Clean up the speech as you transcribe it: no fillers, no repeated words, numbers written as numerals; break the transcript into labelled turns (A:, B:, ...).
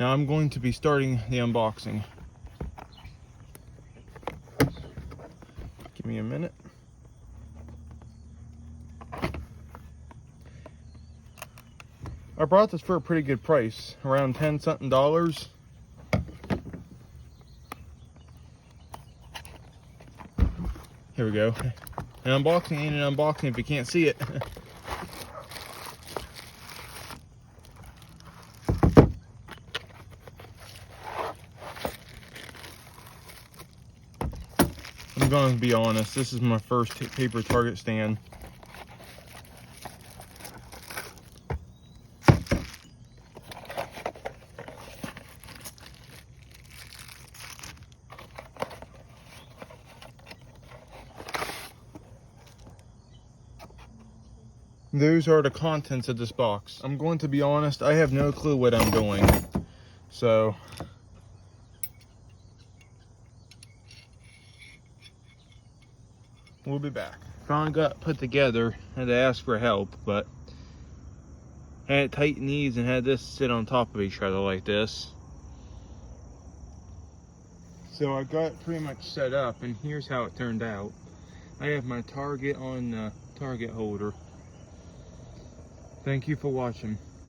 A: Now I'm going to be starting the unboxing. Give me a minute. I bought this for a pretty good price, around 10 something dollars. Here we go. An unboxing ain't an unboxing if you can't see it. I'm going to be honest, this is my first paper target stand. Those are the contents of this box. I'm going to be honest, I have no clue what I'm doing. So we'll be back. Finally got put together. Had to ask for help, but had it tighten these and had this sit on top of each other like this. So I got it pretty much set up, and here's how it turned out. I have my target on the target holder. Thank you for watching.